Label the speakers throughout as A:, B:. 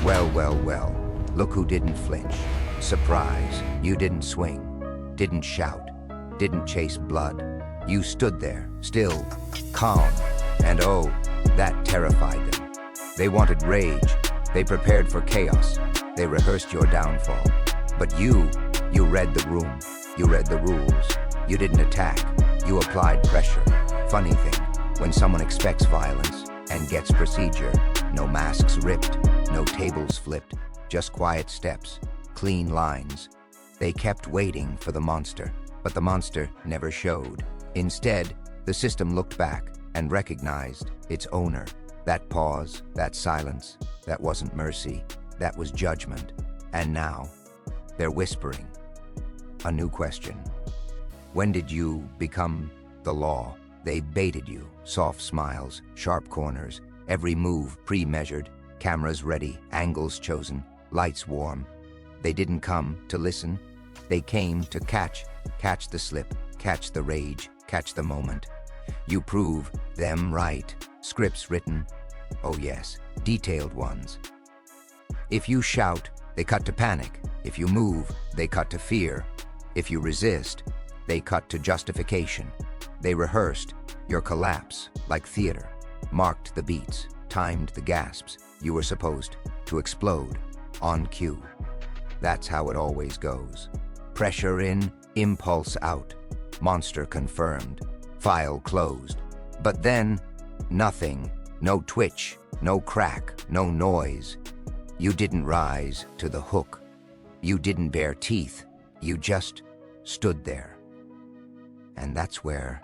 A: Well, well, well. Look who didn't flinch. Surprise. You didn't swing. Didn't shout. Didn't chase blood. You stood there, still, calm. And oh, that terrified them. They wanted rage. They prepared for chaos. They rehearsed your downfall. But you read the room. You read the rules. You didn't attack. You applied pressure. Funny thing, when someone expects violence and gets procedure, no masks ripped, no tables flipped, just quiet steps, clean lines. They kept waiting for the monster, but the monster never showed. Instead, the system looked back and recognized its owner. That pause, that silence, that wasn't mercy, that was judgment. And now, they're whispering. A new question. When did you become the law? They baited you, soft smiles, sharp corners, every move pre-measured, cameras ready, angles chosen, lights warm. They didn't come to listen. They came to catch the slip, catch the rage, catch the moment. You prove them right. Scripts written, oh yes, detailed ones. If you shout, they cut to panic. If you move, they cut to fear. If you resist, they cut to justification. They rehearsed your collapse like theater, marked the beats, timed the gasps. You were supposed to explode on cue. That's how it always goes. Pressure in, impulse out. Monster confirmed, file closed. But then, nothing, no twitch, no crack, no noise. You didn't rise to the hook. You didn't bare teeth. You just stood there. And that's where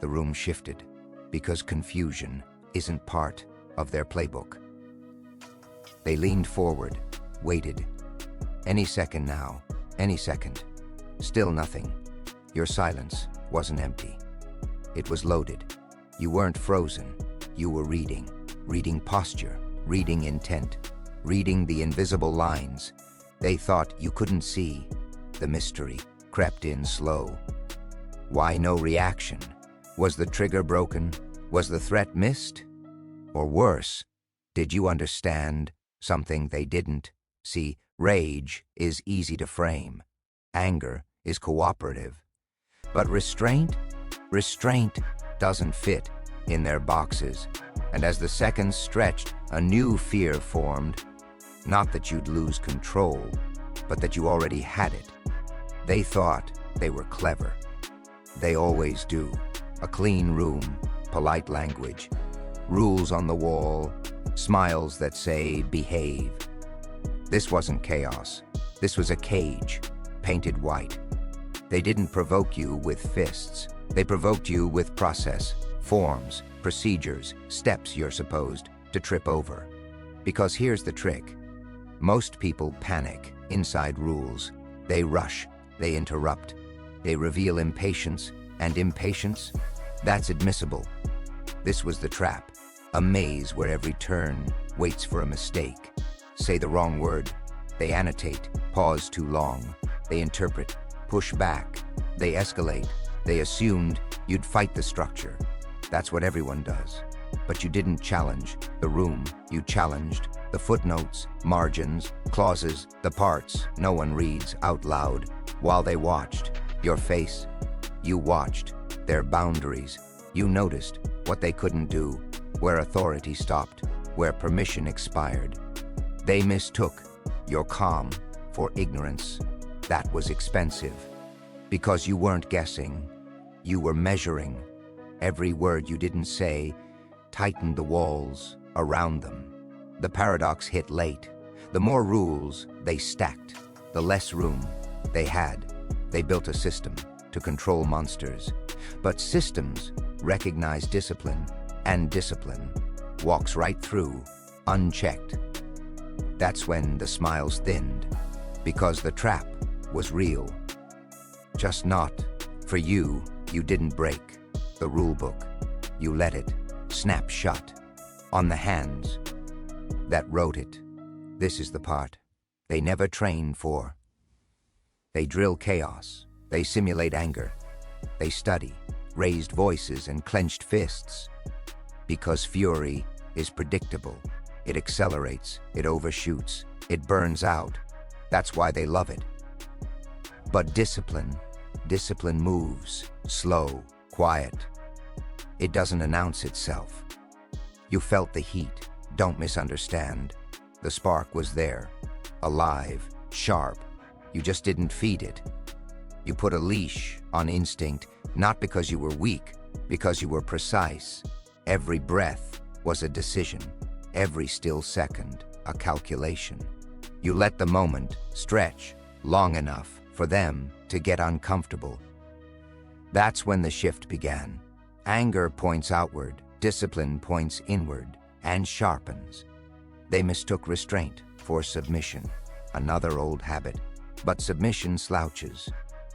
A: the room shifted, because confusion isn't part of their playbook. They leaned forward, waited. Any second now, any second. Still nothing. Your silence wasn't empty. It was loaded. You weren't frozen. You were reading. Reading posture, reading intent, reading the invisible lines. They thought you couldn't see. The mystery crept in slow. Why no reaction? Was the trigger broken? Was the threat missed? Or worse, did you understand something they didn't? See, rage is easy to frame. Anger is cooperative. But restraint doesn't fit in their boxes. And as the seconds stretched, a new fear formed. Not that you'd lose control, but that you already had it. They thought they were clever. They always do. A clean room, polite language, rules on the wall, smiles that say, behave. This wasn't chaos. This was a cage, painted white. They didn't provoke you with fists. They provoked you with process, forms, procedures, steps you're supposed to trip over. Because here's the trick. Most people panic inside rules. They rush, they interrupt. They reveal impatience, and impatience, that's admissible. This was the trap, a maze where every turn waits for a mistake. Say the wrong word, they annotate, pause too long, they interpret, push back, they escalate. They assumed you'd fight the structure. That's what everyone does. But you didn't challenge the room, you challenged the footnotes, margins, clauses, the parts no one reads out loud while they watched. Your face, you watched their boundaries. You noticed what they couldn't do, where authority stopped, where permission expired. They mistook your calm for ignorance. That was expensive. Because you weren't guessing, you were measuring. Every word you didn't say tightened the walls around them. The paradox hit late. The more rules they stacked, the less room they had. They built a system to control monsters. But systems recognize discipline, and discipline walks right through, unchecked. That's when the smiles thinned, because the trap was real. Just not for you. You didn't break the rule book. You let it snap shut on the hands that wrote it. This is the part they never train for. They drill chaos. They simulate anger. They study raised voices and clenched fists. Because fury is predictable. It accelerates, it overshoots, it burns out. That's why they love it. But discipline moves, slow, quiet. It doesn't announce itself. You felt the heat, don't misunderstand. The spark was there, alive, sharp. You just didn't feed it. You put a leash on instinct, not because you were weak, because you were precise. Every breath was a decision, every still second a calculation. You let the moment stretch long enough for them to get uncomfortable. That's when the shift began. Anger points outward, discipline points inward and sharpens. They mistook restraint for submission, another old habit. But submission slouches.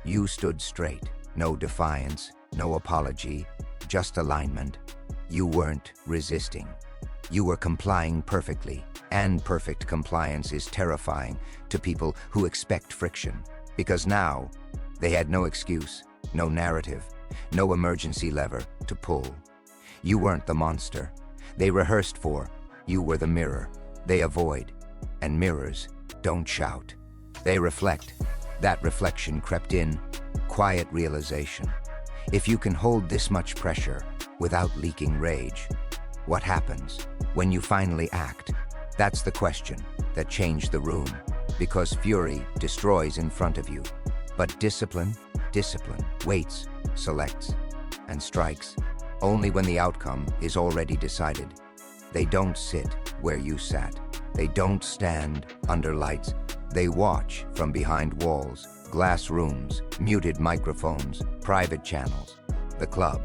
A: You stood straight, no defiance, no apology, just alignment. You weren't resisting. You were complying perfectly, and perfect compliance is terrifying to people who expect friction, because now they had no excuse, no narrative, no emergency lever to pull. You weren't the monster they rehearsed for. You were the mirror they avoid, and mirrors don't shout. They reflect. That reflection crept in, quiet realization. If you can hold this much pressure without leaking rage, what happens when you finally act? That's the question that changed the room, because fury destroys in front of you. But discipline waits, selects, and strikes only when the outcome is already decided. They don't sit where you sat. They don't stand under lights. They watch from behind walls, glass rooms, muted microphones, private channels. The club,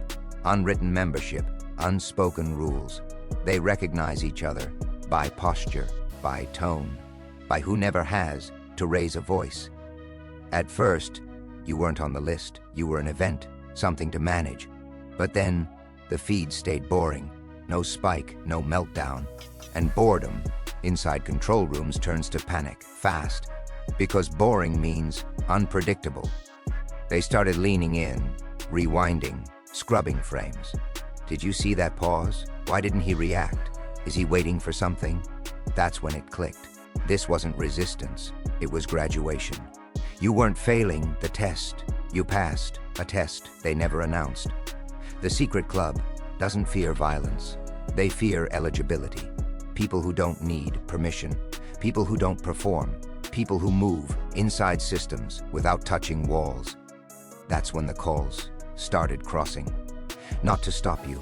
A: unwritten membership, unspoken rules. They recognize each other by posture, by tone, by who never has to raise a voice. At first, you weren't on the list. You were an event, something to manage. But then, the feed stayed boring. No spike, no meltdown. And boredom inside control rooms turns to panic, fast, because boring means unpredictable. They started leaning in, rewinding, scrubbing frames. Did you see that pause? Why didn't he react? Is he waiting for something? That's when it clicked. This wasn't resistance, it was graduation. You weren't failing the test. You passed a test they never announced. The secret club doesn't fear violence. They fear eligibility. People who don't need permission, people who don't perform, people who move inside systems without touching walls. That's when the calls started crossing. Not to stop you,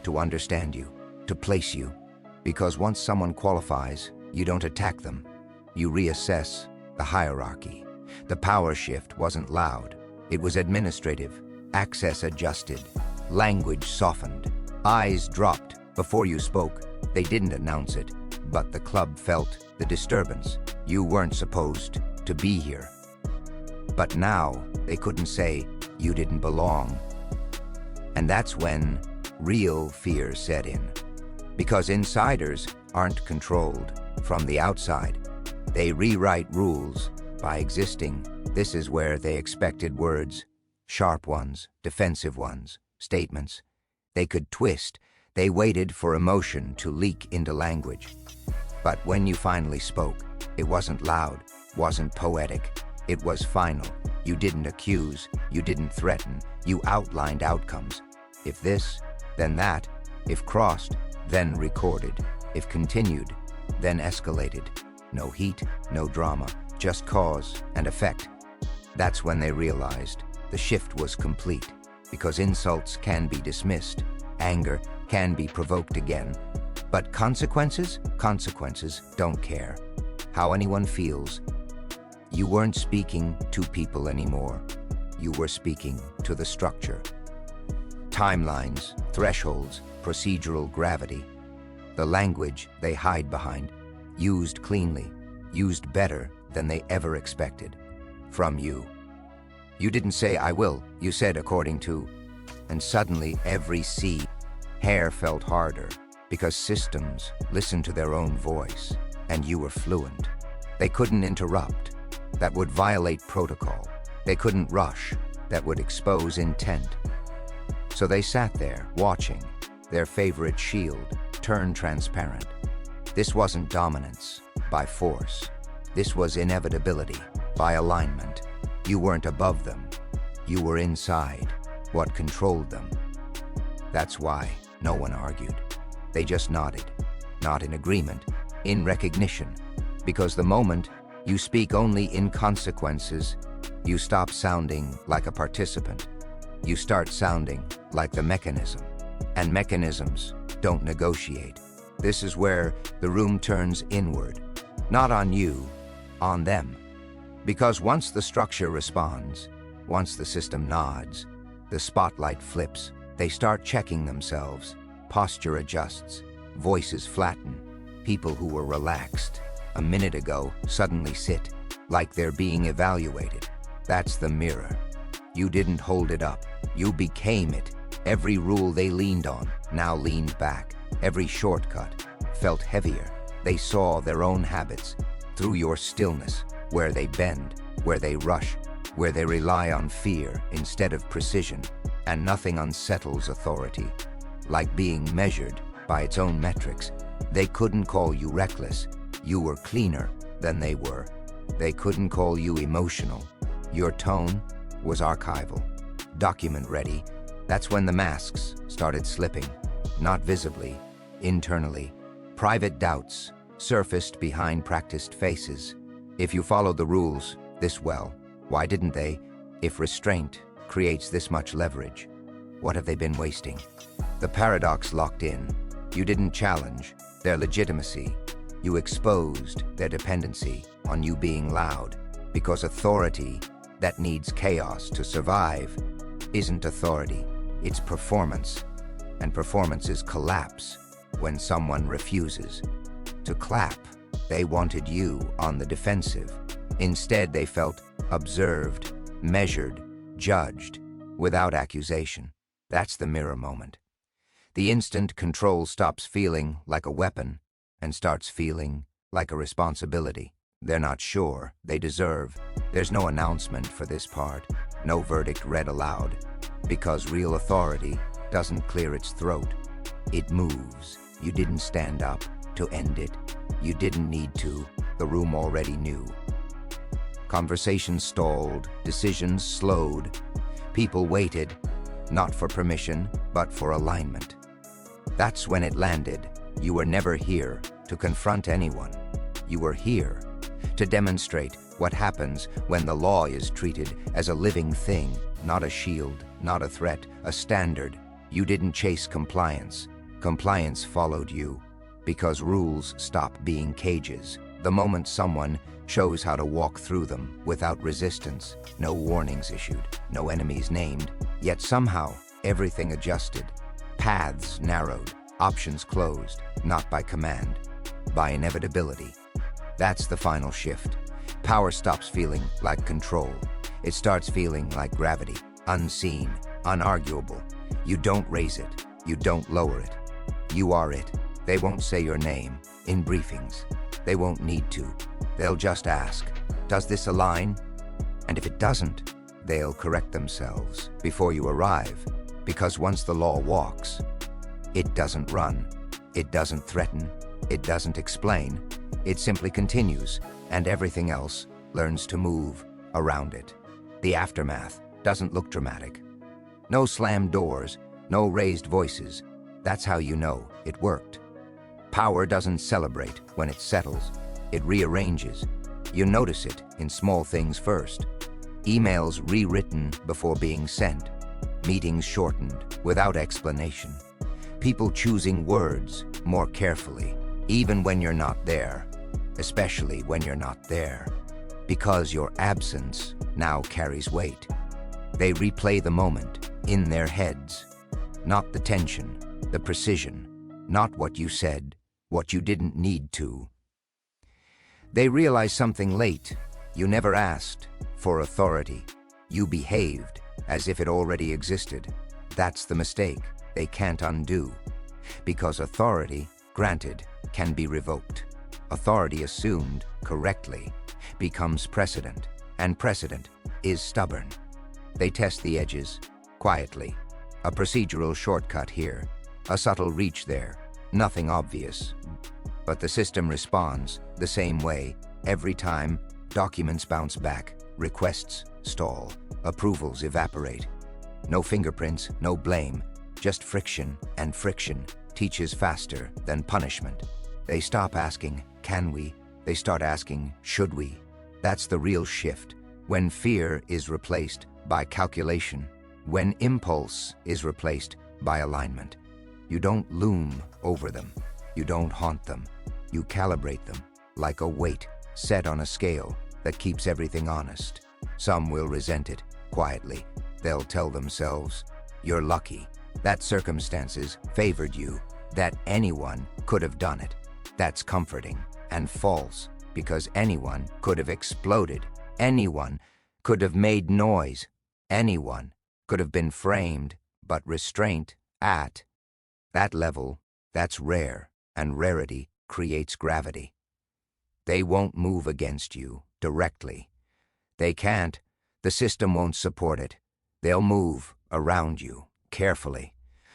A: to understand you, to place you. Because once someone qualifies, you don't attack them. You reassess the hierarchy. The power shift wasn't loud. It was administrative. Access adjusted. Language softened. Eyes dropped before you spoke. They didn't announce it, but the club felt the disturbance. You weren't supposed to be here. But now they couldn't say you didn't belong. And that's when real fear set in. Because insiders aren't controlled from the outside. They rewrite rules by existing. This is where they expected words, sharp ones, defensive ones, statements. They could twist. They waited for emotion to leak into language. But when you finally spoke, it wasn't loud, wasn't poetic. It was final. You didn't accuse, you didn't threaten, you outlined outcomes. If this, then that. If crossed, then recorded. If continued, then escalated. No heat, no drama, just cause and effect. That's when they realized the shift was complete, because insults can be dismissed, anger can be provoked again. But consequences don't care how anyone feels. You weren't speaking to people anymore. You were speaking to the structure. Timelines, thresholds, procedural gravity. The language they hide behind, used cleanly, used better than they ever expected. From you. You didn't say, "I will," you said, "according to." And suddenly every hair felt harder, because systems listened to their own voice, and you were fluent. They couldn't interrupt. That would violate protocol. They couldn't rush. That would expose intent. So they sat there, watching, their favorite shield turn transparent. This wasn't dominance by force. This was inevitability by alignment. You weren't above them. You were inside what controlled them. That's why no one argued. They just nodded, not in agreement, in recognition. Because the moment you speak only in consequences, you stop sounding like a participant. You start sounding like the mechanism. And mechanisms don't negotiate. This is where the room turns inward. Not on you, on them. Because once the structure responds, once the system nods, the spotlight flips, they start checking themselves. Posture adjusts, voices flatten. People who were relaxed a minute ago suddenly sit, like they're being evaluated. That's the mirror. You didn't hold it up. You became it. Every rule they leaned on now leaned back. Every shortcut felt heavier. They saw their own habits through your stillness, where they bend, where they rush, where they rely on fear instead of precision, and nothing unsettles authority like being measured by its own metrics. They couldn't call you reckless. You were cleaner than they were. They couldn't call you emotional. Your tone was archival, document ready. That's when the masks started slipping, not visibly, internally. Private doubts surfaced behind practiced faces. If you followed the rules this well, why didn't they? If restraint creates this much leverage, what have they been wasting? The paradox locked in. You didn't challenge their legitimacy. You exposed their dependency on you being loud, because authority that needs chaos to survive isn't authority, it's performance. And performance is collapse when someone refuses to clap. They wanted you on the defensive. Instead, they felt observed, measured, judged, without accusation. That's the mirror moment. The instant control stops feeling like a weapon and starts feeling like a responsibility. They're not sure they deserve. There's no announcement for this part, no verdict read aloud, because real authority doesn't clear its throat. It moves. You didn't stand up to end it. You didn't need to. The room already knew. Conversations stalled, decisions slowed. People waited, not for permission, but for alignment. That's when it landed. You were never here to confront anyone. You were here to demonstrate what happens when the law is treated as a living thing, not a shield, not a threat, a standard. You didn't chase compliance. Compliance followed you, because rules stop being cages. The moment someone shows how to walk through them without resistance, no warnings issued, no enemies named, yet somehow everything adjusted. Paths narrowed, options closed, not by command, by inevitability. That's the final shift. Power stops feeling like control. It starts feeling like gravity, unseen, unarguable. You don't raise it. You don't lower it. You are it. They won't say your name in briefings. They won't need to. They'll just ask, does this align? And if it doesn't, they'll correct themselves before you arrive. Because once the law walks, it doesn't run. It doesn't threaten. It doesn't explain. It simply continues, and everything else learns to move around it. The aftermath doesn't look dramatic. No slammed doors, no raised voices. That's how you know it worked. Power doesn't celebrate when it settles. It rearranges. You notice it in small things first. Emails rewritten before being sent. Meetings shortened without explanation. People choosing words more carefully, even when you're not there. Especially when you're not there, because your absence now carries weight. They replay the moment in their heads, not the tension, the precision, not what you said, what you didn't need to. They realize something late. You never asked for authority. You behaved as if it already existed. That's the mistake they can't undo, because authority, granted, can be revoked. Authority assumed correctly becomes precedent, and precedent is stubborn. They test the edges quietly. A procedural shortcut here, a subtle reach there, nothing obvious, But the system responds the same way. Every time, documents bounce back, requests stall, approvals evaporate. No fingerprints, no blame, just friction, and friction teaches faster than punishment. They stop asking, can we? They start asking, should we? That's the real shift. When fear is replaced by calculation, when impulse is replaced by alignment. You don't loom over them. You don't haunt them. You calibrate them like a weight set on a scale that keeps everything honest. Some will resent it quietly. They'll tell themselves, you're lucky, that circumstances favored you, that anyone could have done it. That's comforting and false, because anyone could have exploded. Anyone could have made noise. Anyone could have been framed, but restraint at that level, that's rare, and rarity creates gravity. They won't move against you directly. They can't. The system won't support it. They'll move around you carefully,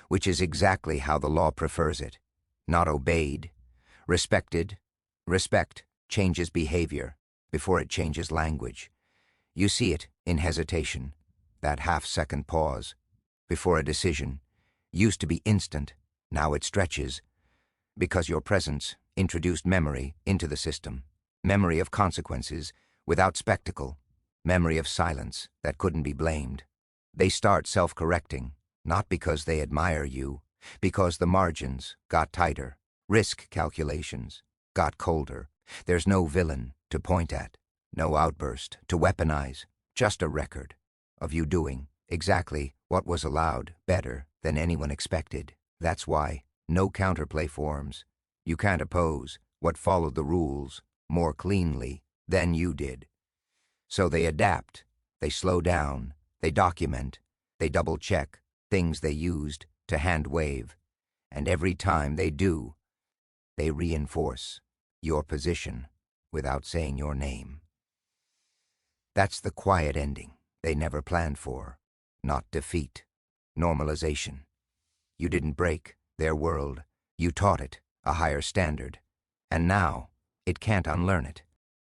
A: which is exactly how the law prefers it. Not obeyed, respected. Respect changes behavior before it changes language. You see it in hesitation, that half-second pause before a decision. Used to be instant, now it stretches, because your presence introduced memory into the system. Memory of consequences without spectacle. Memory of silence that couldn't be blamed. They start self-correcting, not because they admire you, because the margins got tighter. Risk calculations got colder. There's no villain to point at, no outburst to weaponize, just a record of you doing exactly what was allowed better than anyone expected. That's why no counterplay forms. You can't oppose what followed the rules more cleanly than you did. So they adapt, they slow down, they document, they double-check things they used to hand-wave, and every time they do, they reinforce your position without saying your name. That's the quiet ending they never planned for, not defeat, normalization. You didn't break their world, you taught it a higher standard, and now it can't unlearn it.